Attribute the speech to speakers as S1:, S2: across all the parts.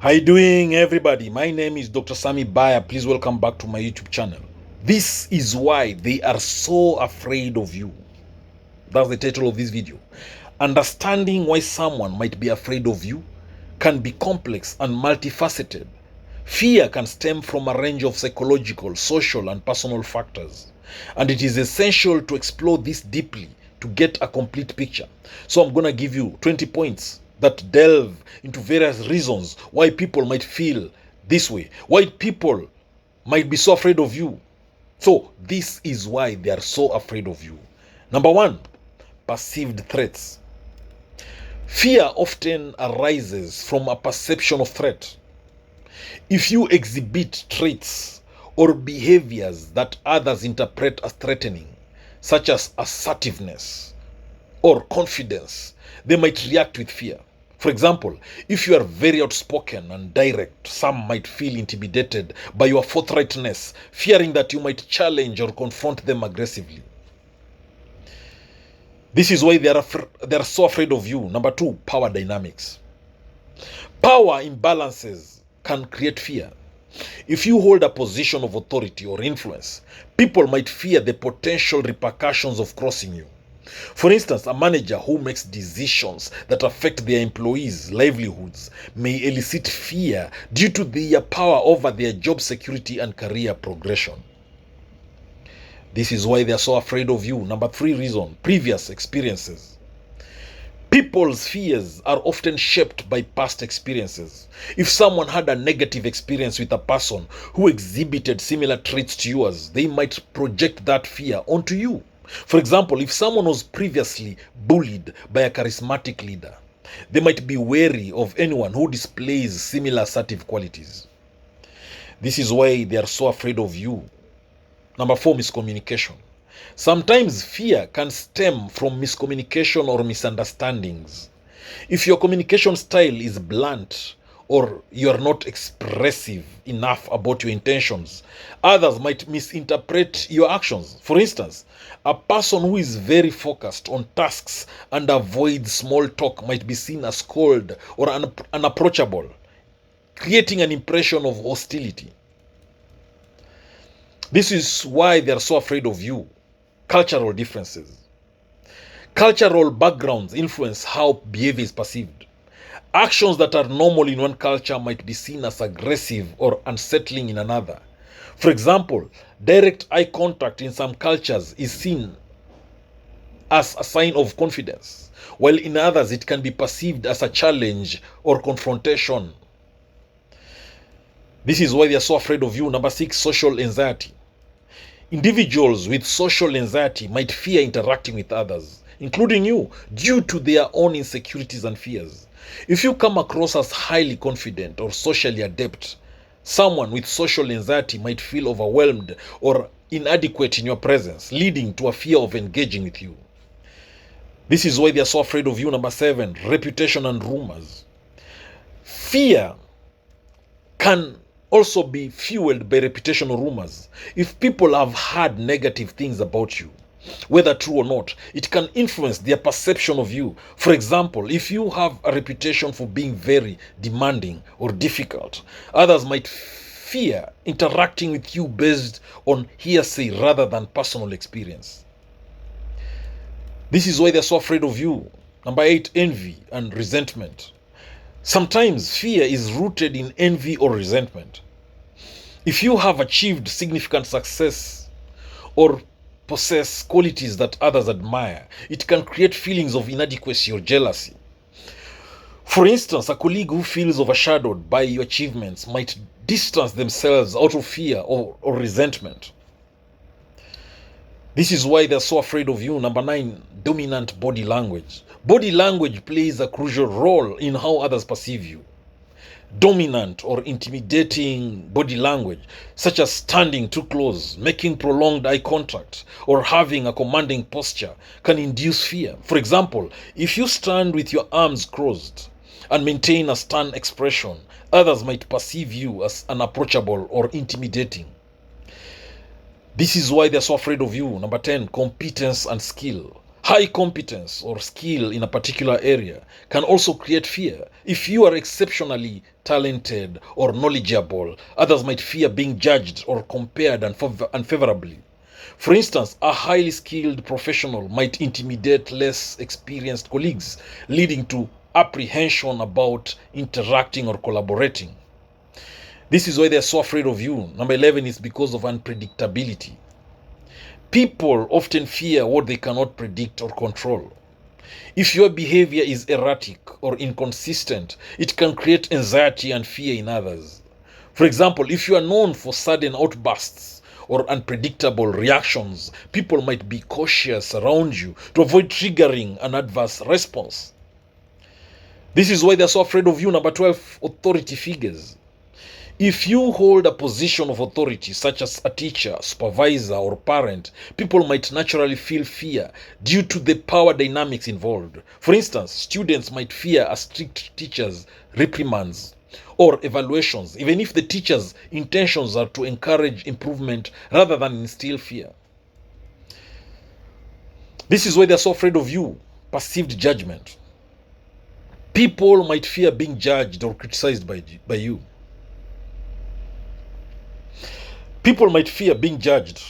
S1: How you doing, everybody? My name is Dr. Sami Baya. Please welcome back to my YouTube channel. This is why they are so afraid of you. That's the title of this video. Understanding why someone might be afraid of you can be complex and multifaceted. Fear can stem from a range of psychological, social, and personal factors. And it is essential to explore this deeply to get a complete picture. So I'm going to give you 20 points that delve into various reasons why people might feel this way, why people might be so afraid of you. So this is why they are so afraid of you. Number one, perceived threats. Fear often arises from a perception of threat. If you exhibit traits or behaviors that others interpret as threatening, such as assertiveness or confidence, they might react with fear. For example, if you are very outspoken and direct, some might feel intimidated by your forthrightness, fearing that you might challenge or confront them aggressively. This is why they are so afraid of you. Number two, power dynamics. Power imbalances can create fear. If you hold a position of authority or influence, people might fear the potential repercussions of crossing you. For instance, a manager who makes decisions that affect their employees' livelihoods may elicit fear due to their power over their job security and career progression. This is why they are so afraid of you. Number three reason, previous experiences. People's fears are often shaped by past experiences. If someone had a negative experience with a person who exhibited similar traits to yours, they might project that fear onto you. For example, if someone was previously bullied by a charismatic leader, they might be wary of anyone who displays similar assertive qualities. This is why they are so afraid of you. Number four, miscommunication. Sometimes fear can stem from miscommunication or misunderstandings. If your communication style is blunt or you are not expressive enough about your intentions, others might misinterpret your actions. For instance, a person who is very focused on tasks and avoids small talk might be seen as cold or unapproachable, creating an impression of hostility. This is why they are so afraid of you. Cultural differences. Cultural backgrounds influence how behavior is perceived. Actions that are normal in one culture might be seen as aggressive or unsettling in another. For example, direct eye contact in some cultures is seen as a sign of confidence, while in others it can be perceived as a challenge or confrontation. This is why they are so afraid of you. Number six, social anxiety. Individuals with social anxiety might fear interacting with others, including you, due to their own insecurities and fears. If you come across as highly confident or socially adept, someone with social anxiety might feel overwhelmed or inadequate in your presence, leading to a fear of engaging with you. This is why they are so afraid of you. Number seven, reputation and rumors. Fear can also be fueled by reputational rumors. If people have heard negative things about you, whether true or not, it can influence their perception of you. For example, if you have a reputation for being very demanding or difficult, others might fear interacting with you based on hearsay rather than personal experience. This is why they're so afraid of you. Number eight, envy and resentment. Sometimes fear is rooted in envy or resentment. If you have achieved significant success or possess qualities that others admire, it can create feelings of inadequacy or jealousy. For instance, a colleague who feels overshadowed by your achievements might distance themselves out of fear or resentment. This is why they're so afraid of you. Number nine, dominant body language. Body language plays a crucial role in how others perceive you. Dominant or intimidating body language, such as standing too close, making prolonged eye contact, or having a commanding posture, can induce fear. For example, if you stand with your arms crossed and maintain a stern expression, others might perceive you as unapproachable or intimidating. This is why they're so afraid of you. Number 10, competence and skill. High competence or skill in a particular area can also create fear. If you are exceptionally talented or knowledgeable, others might fear being judged or compared unfavorably. For instance, a highly skilled professional might intimidate less experienced colleagues, leading to apprehension about interacting or collaborating. This is why they're so afraid of you. Number 11 is because of unpredictability. People often fear what they cannot predict or control. If your behavior is erratic or inconsistent, it can create anxiety and fear in others. For example, if you are known for sudden outbursts or unpredictable reactions, people might be cautious around you to avoid triggering an adverse response. This is why they're so afraid of you. Number 12, authority figures. If you hold a position of authority, such as a teacher, supervisor, or parent, people might naturally feel fear due to the power dynamics involved. For instance, students might fear a strict teacher's reprimands or evaluations, even if the teacher's intentions are to encourage improvement rather than instill fear. This is why they're so afraid of you. Perceived judgment. People might fear being judged or criticized by you. People might fear being judged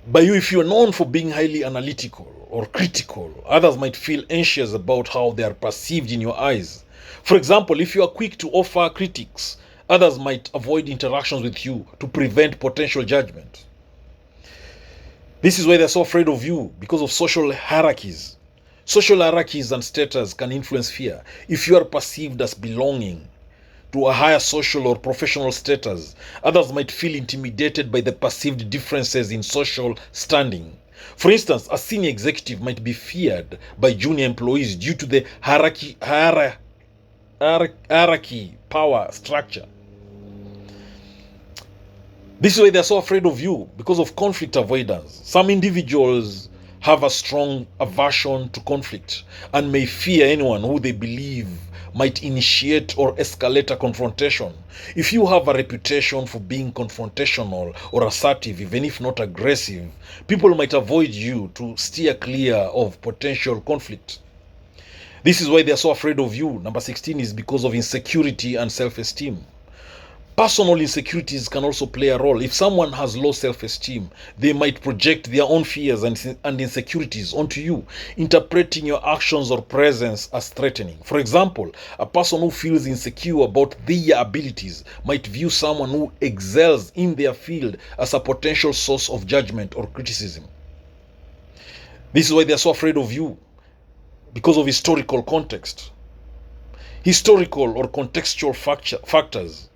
S1: by you if you're known for being highly analytical or critical. Others might feel anxious about how they are perceived in your eyes. For example, if you are quick to offer critiques, others might avoid interactions with you to prevent potential judgment. This is why they're so afraid of you, because of social hierarchies. Social hierarchies and status can influence fear. If you are perceived as belonging to a higher social or professional status, others might feel intimidated by the perceived differences in social standing. For instance, a senior executive might be feared by junior employees due to the hierarchy power structure. This is why they're so afraid of you, because of conflict avoidance. Some individuals have a strong aversion to conflict and may fear anyone who they believe might initiate or escalate a confrontation. If you have a reputation for being confrontational or assertive, even if not aggressive, people might avoid you to steer clear of potential conflict. This is why they are so afraid of you. Number 16 is because of insecurity and self-esteem. Personal insecurities can also play a role. If someone has low self-esteem, they might project their own fears and insecurities onto you, interpreting your actions or presence as threatening. For example, a person who feels insecure about their abilities might view someone who excels in their field as a potential source of judgment or criticism. This is why they are so afraid of you, because of historical context. Historical or contextual factors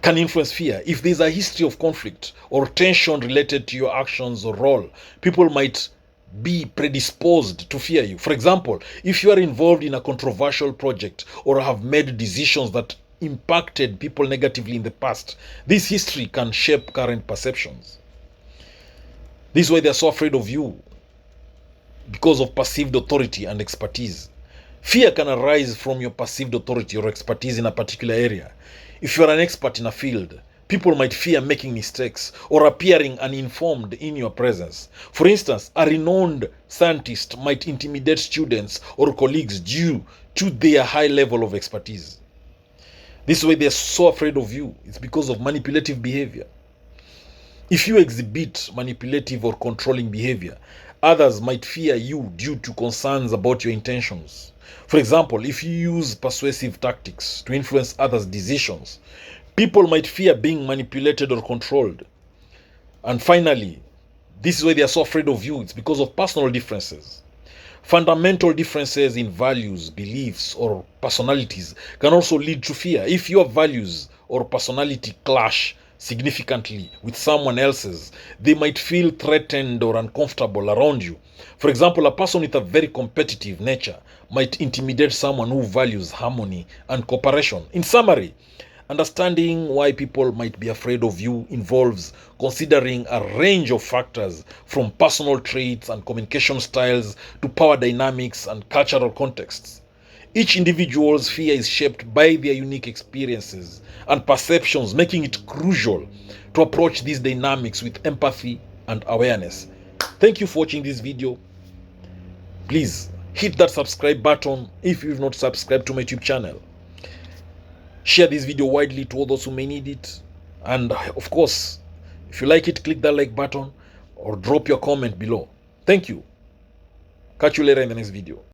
S1: can influence fear. If there's a history of conflict or tension related to your actions or role, people might be predisposed to fear you. For example, if you are involved in a controversial project or have made decisions that impacted people negatively in the past, this history can shape current perceptions. This is why they're so afraid of you, because of perceived authority and expertise. Fear can arise from your perceived authority or expertise in a particular area. If you are an expert in a field, people might fear making mistakes or appearing uninformed in your presence. For instance, a renowned scientist might intimidate students or colleagues due to their high level of expertise. This is why they're so afraid of you. It's because of manipulative behavior. If you exhibit manipulative or controlling behavior, others might fear you due to concerns about your intentions. For example, if you use persuasive tactics to influence others' decisions, people might fear being manipulated or controlled. And finally, this is why they are so afraid of you. It's because of personal differences. Fundamental differences in values, beliefs, or personalities can also lead to fear. If your values or personality clash significantly with someone else's, they might feel threatened or uncomfortable around you. For example, a person with a very competitive nature might intimidate someone who values harmony and cooperation. In summary, understanding why people might be afraid of you involves considering a range of factors, from personal traits and communication styles to power dynamics and cultural contexts. Each individual's fear is shaped by their unique experiences and perceptions, making it crucial to approach these dynamics with empathy and awareness. Thank you for watching this video. Please hit that subscribe button if you've not subscribed to my YouTube channel. Share this video widely to all those who may need it. And of course, if you like it, click that like button or drop your comment below. Thank you. Catch you later in the next video.